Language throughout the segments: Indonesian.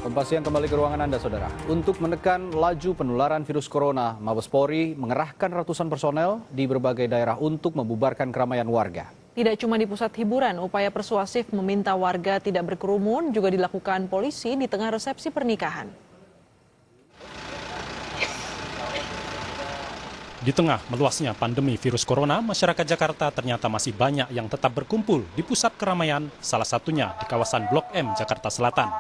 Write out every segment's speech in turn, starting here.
Kompas Siang kembali ke ruangan Anda, Saudara. Untuk menekan laju penularan virus corona, Mabes Polri mengerahkan ratusan personel di berbagai daerah untuk membubarkan keramaian warga. Tidak cuma di pusat hiburan, upaya persuasif meminta warga tidak berkerumun juga dilakukan polisi di tengah resepsi pernikahan. Di tengah meluasnya pandemi virus corona, masyarakat Jakarta ternyata masih banyak yang tetap berkumpul di pusat keramaian, salah satunya di kawasan Blok M, Jakarta Selatan.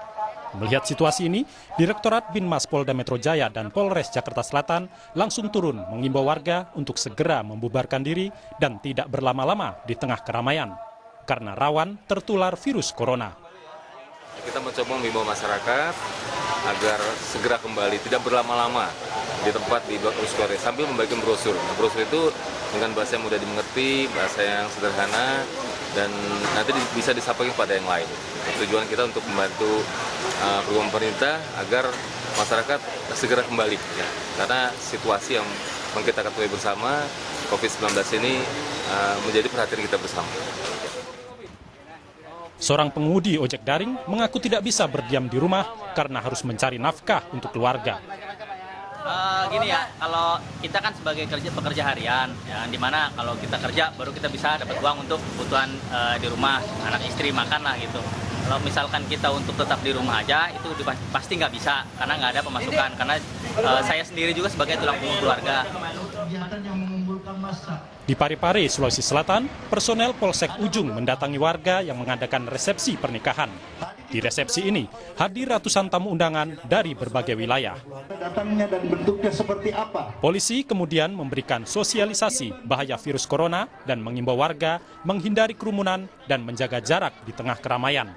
Melihat situasi ini, Direktorat Binmas Polda Metro Jaya dan Polres Jakarta Selatan langsung turun mengimbau warga untuk segera membubarkan diri dan tidak berlama-lama di tengah keramaian, karena rawan tertular virus corona. Kita mencoba mengimbau masyarakat agar segera kembali, tidak berlama-lama di tempat di Blok M sambil membagikan brosur. Nah, brosur itu dengan bahasa yang mudah dimengerti, bahasa yang sederhana, dan nanti bisa disampaikan pada yang lain. Tujuan kita untuk membantu program pemerintah agar masyarakat segera kembali, ya. Karena situasi yang kita ketahui bersama, COVID-19 ini menjadi perhatian kita bersama. Seorang pengemudi ojek daring mengaku tidak bisa berdiam di rumah karena harus mencari nafkah untuk keluarga. Gini ya, kalau kita kan sebagai pekerja harian, ya, dimana kalau kita kerja baru kita bisa dapat uang untuk kebutuhan di rumah, anak istri makan lah gitu. Kalau misalkan kita untuk tetap di rumah aja, itu pasti nggak bisa, karena nggak ada pemasukan. Karena saya sendiri juga sebagai tulang punggung keluarga. Di Parepare, Sulawesi Selatan, personel Polsek Ujung mendatangi warga yang mengadakan resepsi pernikahan. Di resepsi ini, hadir ratusan tamu undangan dari berbagai wilayah. Datangnya dan bentuknya seperti apa? Polisi kemudian memberikan sosialisasi bahaya virus corona dan mengimbau warga menghindari kerumunan dan menjaga jarak di tengah keramaian.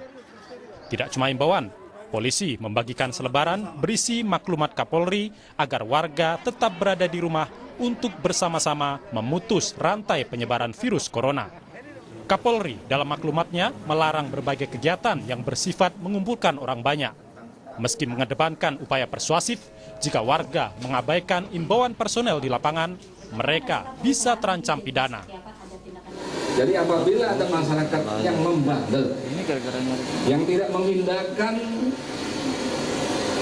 Tidak cuma imbauan, polisi membagikan selebaran berisi maklumat Kapolri agar warga tetap berada di rumah untuk bersama-sama memutus rantai penyebaran virus corona. Kapolri dalam maklumatnya melarang berbagai kegiatan yang bersifat mengumpulkan orang banyak. Meski mengedepankan upaya persuasif, jika warga mengabaikan imbauan personel di lapangan, mereka bisa terancam pidana. Jadi apabila ada masyarakat yang membandel, yang tidak memindahkan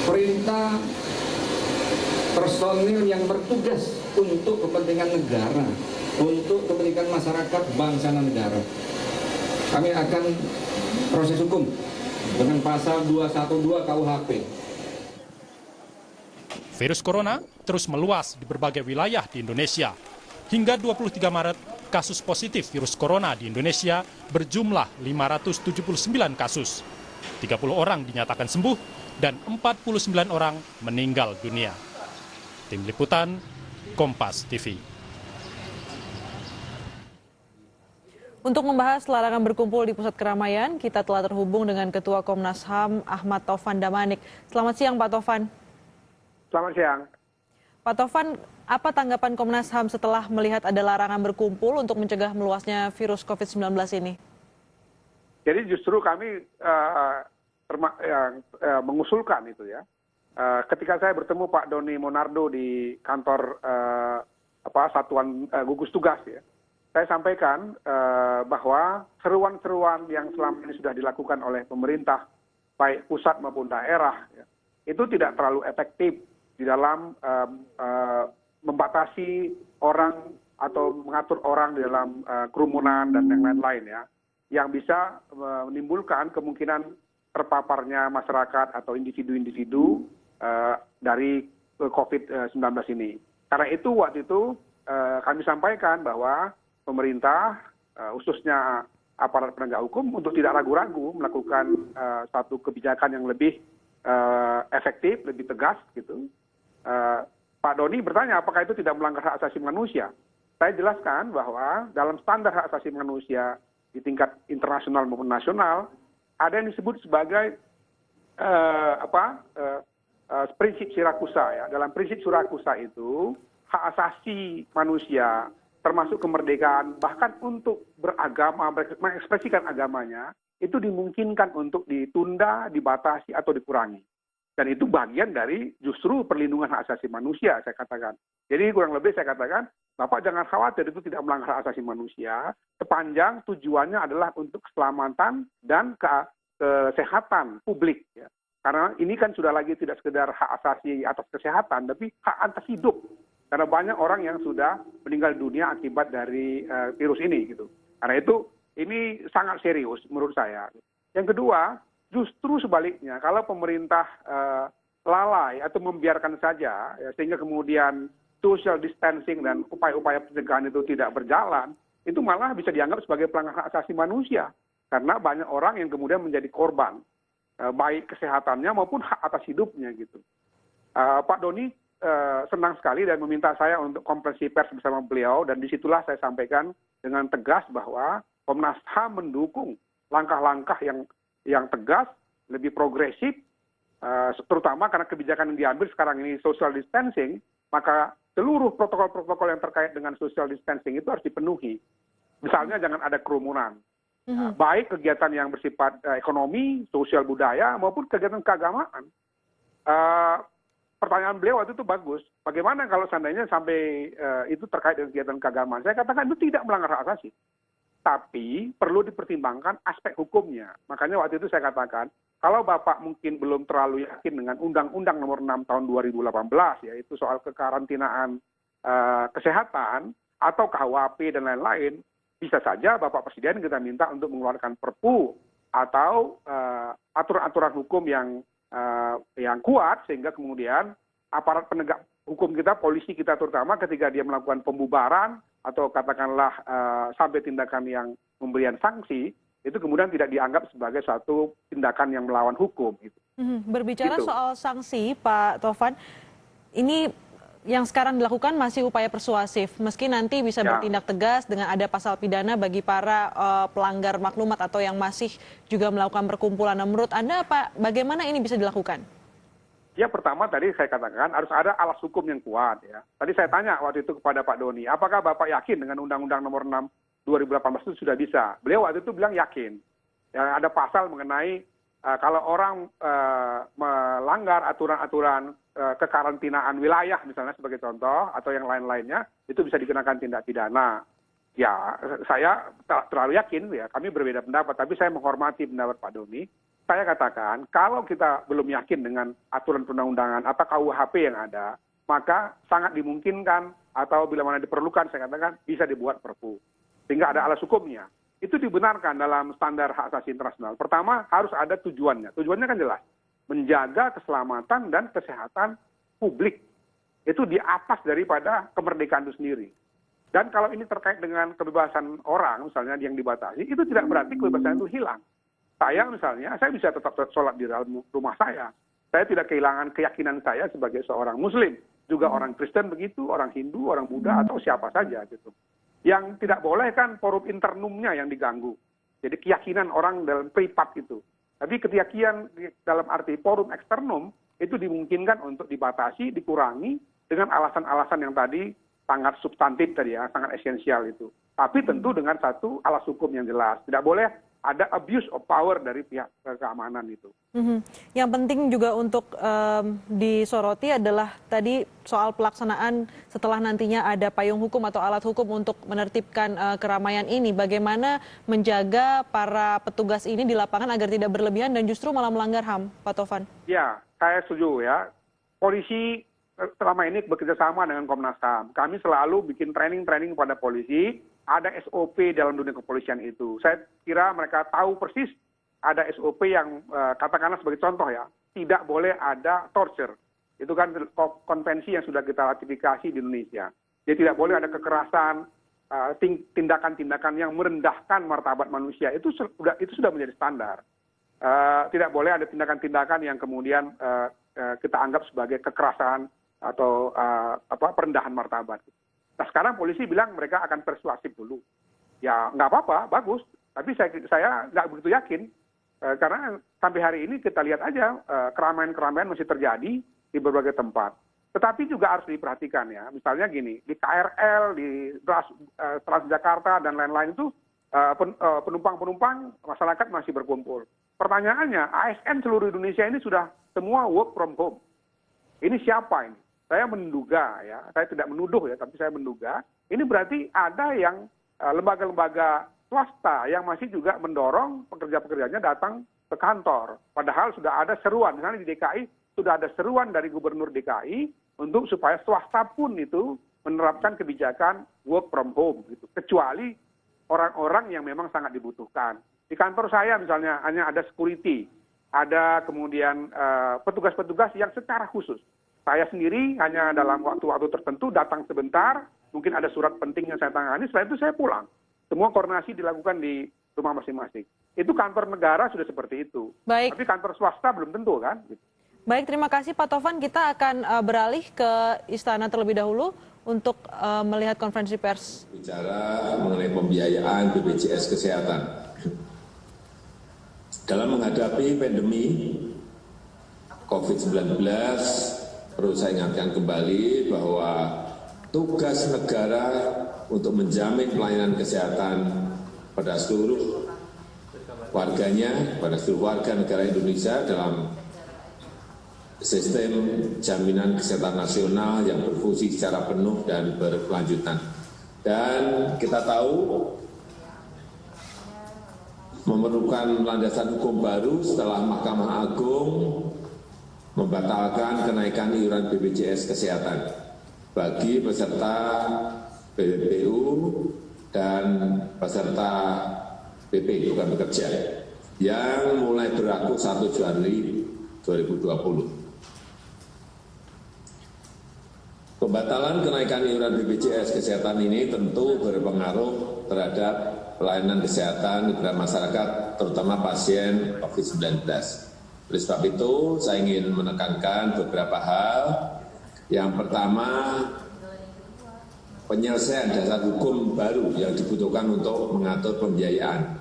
perintah personil yang bertugas untuk kepentingan negara, untuk kepentingan masyarakat, bangsa dan negara, kami akan proses hukum dengan pasal 212 KUHP. Virus corona terus meluas di berbagai wilayah di Indonesia. Hingga 23 Maret, kasus positif virus corona di Indonesia berjumlah 579 kasus. 30 orang dinyatakan sembuh dan 49 orang meninggal dunia. Tim Liputan, Kompas TV. Untuk membahas larangan berkumpul di pusat keramaian, kita telah terhubung dengan Ketua Komnas HAM Ahmad Taufan Damanik. Selamat siang, Pak Taufan. Selamat siang. Pak Taufan, apa tanggapan Komnas HAM setelah melihat ada larangan berkumpul untuk mencegah meluasnya virus COVID-19 ini? Jadi justru kami mengusulkan itu ya. Ketika saya bertemu Pak Doni Monardo di kantor Satuan Gugus Tugas ya, saya sampaikan bahwa seruan-seruan yang selama ini sudah dilakukan oleh pemerintah, baik pusat maupun daerah, ya, itu tidak terlalu efektif di dalam membatasi orang atau mengatur orang di dalam kerumunan dan yang lain-lain ya, yang bisa menimbulkan kemungkinan terpaparnya masyarakat atau individu-individu dari COVID-19 ini. Karena itu waktu itu kami sampaikan bahwa pemerintah, khususnya aparat penegak hukum, untuk tidak ragu-ragu melakukan satu kebijakan yang lebih efektif, lebih tegas gitu. Pak Doni bertanya apakah itu tidak melanggar hak asasi manusia. Saya jelaskan bahwa dalam standar hak asasi manusia di tingkat internasional maupun nasional ada yang disebut sebagai prinsip Sirakusa ya. Dalam prinsip Sirakusa itu hak asasi manusia termasuk kemerdekaan bahkan untuk beragama, mengekspresikan agamanya itu dimungkinkan untuk ditunda, dibatasi atau dikurangi. Dan itu bagian dari justru perlindungan hak asasi manusia, saya katakan. Jadi kurang lebih saya katakan, Bapak jangan khawatir itu tidak melanggar hak asasi manusia, sepanjang tujuannya adalah untuk keselamatan dan kesehatan publik. Ya. Karena ini kan sudah lagi tidak sekedar hak asasi atas kesehatan, tapi hak atas hidup. Karena banyak orang yang sudah meninggal dunia akibat dari virus ini gitu. Karena itu ini sangat serius menurut saya. Yang kedua, justru sebaliknya, kalau pemerintah lalai atau membiarkan saja, ya, sehingga kemudian social distancing dan upaya-upaya pencegahan itu tidak berjalan, itu malah bisa dianggap sebagai pelanggaran hak asasi manusia. Karena banyak orang yang kemudian menjadi korban, baik kesehatannya maupun hak atas hidupnya gitu. Pak Doni senang sekali dan meminta saya untuk konferensi pers bersama beliau, dan disitulah saya sampaikan dengan tegas bahwa Komnas HAM mendukung langkah-langkah yang tegas, lebih progresif, terutama karena kebijakan yang diambil sekarang ini social distancing, maka seluruh protokol-protokol yang terkait dengan social distancing itu harus dipenuhi. Misalnya jangan ada kerumunan, baik kegiatan yang bersifat ekonomi, sosial budaya, maupun kegiatan keagamaan. Pertanyaan beliau waktu itu bagus, bagaimana kalau seandainya sampai itu terkait dengan kegiatan keagamaan? Saya katakan itu tidak melanggar hak asasi, tapi perlu dipertimbangkan aspek hukumnya. Makanya waktu itu saya katakan, kalau Bapak mungkin belum terlalu yakin dengan Undang-Undang Nomor 6 Tahun 2018, yaitu soal kekarantinaan kesehatan atau KUHP dan lain-lain, bisa saja Bapak Presiden kita minta untuk mengeluarkan Perpu atau aturan-aturan hukum yang kuat, sehingga kemudian aparat penegak hukum kita, polisi kita terutama, ketika dia melakukan pembubaran atau katakanlah sampai tindakan yang memberikan sanksi, itu kemudian tidak dianggap sebagai suatu tindakan yang melawan hukum. Gitu. Berbicara soal sanksi, Pak Tovan, ini yang sekarang dilakukan masih upaya persuasif, meski nanti bisa bertindak tegas dengan ada pasal pidana bagi para pelanggar maklumat atau yang masih juga melakukan perkumpulan. Nah, menurut Anda bagaimana ini bisa dilakukan? Ya, pertama tadi saya katakan harus ada alas hukum yang kuat. Ya. Tadi saya tanya waktu itu kepada Pak Doni, apakah Bapak yakin dengan Undang-Undang Nomor 6 2018 itu sudah bisa? Beliau waktu itu bilang yakin. Ya, ada pasal mengenai kalau orang melanggar aturan-aturan kekarantinaan wilayah misalnya sebagai contoh, atau yang lain-lainnya, itu bisa dikenakan tindak pidana. Ya, saya terlalu yakin, ya kami berbeda pendapat, tapi saya menghormati pendapat Pak Doni. Saya katakan, kalau kita belum yakin dengan aturan perundang-undangan atau KUHP yang ada, maka sangat dimungkinkan atau bila mana diperlukan, saya katakan, bisa dibuat Perpu. Sehingga ada alas hukumnya. Itu dibenarkan dalam standar hak asasi internasional. Pertama, harus ada tujuannya. Tujuannya kan jelas. Menjaga keselamatan dan kesehatan publik. Itu di atas daripada kemerdekaan itu sendiri. Dan kalau ini terkait dengan kebebasan orang, misalnya yang dibatasi, itu tidak berarti kebebasan itu hilang. Saya misalnya, saya bisa tetap sholat di dalam rumah saya. Saya tidak kehilangan keyakinan saya sebagai seorang Muslim. Juga orang Kristen begitu, orang Hindu, orang Buddha, atau siapa saja gitu. Yang tidak boleh kan forum internumnya yang diganggu. Jadi keyakinan orang dalam privat itu. Tapi keyakinan dalam arti forum eksternum itu dimungkinkan untuk dibatasi, dikurangi dengan alasan-alasan yang tadi sangat substantif tadi ya, sangat esensial itu. Tapi tentu dengan satu alas hukum yang jelas. Tidak boleh ada abuse of power dari pihak keamanan itu. Yang penting juga untuk disoroti adalah tadi soal pelaksanaan setelah nantinya ada payung hukum atau alat hukum untuk menertibkan keramaian ini. Bagaimana menjaga para petugas ini di lapangan agar tidak berlebihan dan justru malah melanggar HAM, Pak Tovan? Ya, saya setuju ya. Polisi selama ini bekerja sama dengan Komnas HAM. Kami selalu bikin training-training kepada polisi. Ada SOP dalam dunia kepolisian itu. Saya kira mereka tahu persis ada SOP yang katakanlah sebagai contoh ya, tidak boleh ada torture. Itu kan konvensi yang sudah kita ratifikasi di Indonesia. Jadi tidak boleh ada kekerasan, tindakan-tindakan yang merendahkan martabat manusia. Itu sudah menjadi standar. Tidak boleh ada tindakan-tindakan yang kemudian kita anggap sebagai kekerasan atau perendahan martabat. Nah sekarang polisi bilang mereka akan persuasif dulu. Ya nggak apa-apa, bagus. Tapi saya nggak begitu yakin. Karena sampai hari ini kita lihat aja keramaian-keramaian masih terjadi di berbagai tempat. Tetapi juga harus diperhatikan ya. Misalnya gini, di KRL, di Transjakarta dan lain-lain itu penumpang-penumpang masyarakat masih berkumpul. Pertanyaannya, ASN seluruh Indonesia ini sudah semua work from home. Ini siapa ini? Saya menduga ya, saya tidak menuduh ya, tapi saya menduga ini berarti ada yang lembaga-lembaga swasta yang masih juga mendorong pekerja-pekerjanya datang ke kantor. Padahal sudah ada seruan, misalnya di DKI sudah ada seruan dari Gubernur DKI untuk supaya swasta pun itu menerapkan kebijakan work from home gitu. Kecuali orang-orang yang memang sangat dibutuhkan. Di kantor saya misalnya hanya ada security, ada kemudian petugas-petugas yang secara khusus. Saya sendiri hanya dalam waktu-waktu tertentu datang sebentar, mungkin ada surat penting yang saya tangani, setelah itu saya pulang. Semua koordinasi dilakukan di rumah masing-masing. Itu kantor negara sudah seperti itu. Baik. Tapi kantor swasta belum tentu kan. Baik, terima kasih Pak Tovan. Kita akan beralih ke Istana terlebih dahulu untuk melihat konferensi pers. Bicara mengenai pembiayaan BPJS Kesehatan. Dalam menghadapi pandemi COVID-19, perlu saya ingatkan kembali bahwa tugas negara untuk menjamin pelayanan kesehatan pada seluruh warganya, pada seluruh warga negara Indonesia dalam sistem jaminan kesehatan nasional yang berfungsi secara penuh dan berkelanjutan. Dan kita tahu memerlukan landasan hukum baru setelah Mahkamah Agung membatalkan kenaikan iuran BPJS Kesehatan bagi peserta BPU dan peserta BP bukan bekerja yang mulai berlaku 1 Januari 2020. Pembatalan kenaikan iuran BPJS Kesehatan ini tentu berpengaruh terhadap pelayanan kesehatan kepada masyarakat, terutama pasien COVID-19. Oleh sebab itu, saya ingin menekankan beberapa hal. Yang pertama, penyelesaian dasar hukum baru yang dibutuhkan untuk mengatur pembiayaan.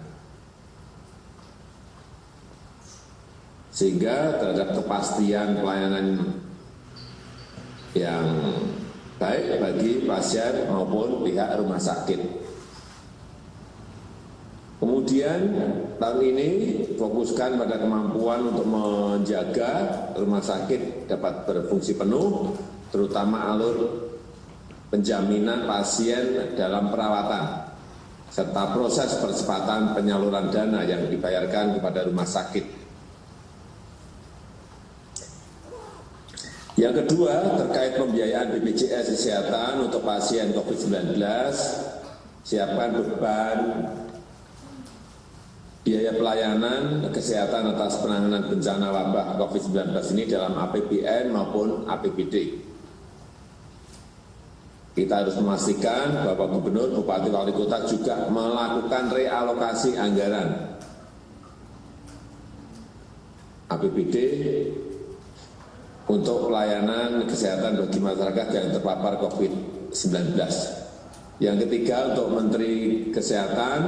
Sehingga terhadap kepastian pelayanan yang baik bagi pasien maupun pihak rumah sakit. Kemudian tahun ini fokuskan pada kemampuan untuk menjaga rumah sakit dapat berfungsi penuh, terutama alur penjaminan pasien dalam perawatan, serta proses percepatan penyaluran dana yang dibayarkan kepada rumah sakit. Yang kedua, terkait pembiayaan BPJS Kesehatan untuk pasien COVID-19, siapkan beban biaya pelayanan kesehatan atas penanganan bencana wabah COVID-19 ini dalam APBN maupun APBD. Kita harus memastikan bahwa gubernur, bupati, wali kota juga melakukan realokasi anggaran APBD untuk pelayanan kesehatan bagi masyarakat yang terpapar COVID-19. Yang ketiga, untuk Menteri Kesehatan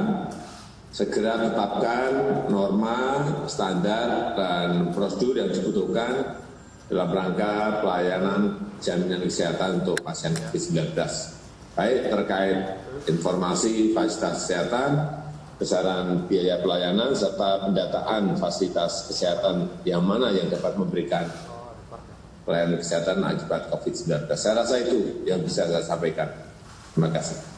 segera tetapkan norma, standar, dan prosedur yang dibutuhkan dalam rangka pelayanan jaminan kesehatan untuk pasien COVID-19. Baik terkait informasi fasilitas kesehatan, besaran biaya pelayanan, serta pendataan fasilitas kesehatan yang mana yang dapat memberikan pelayanan kesehatan akibat COVID-19. Saya rasa itu yang bisa saya sampaikan. Terima kasih.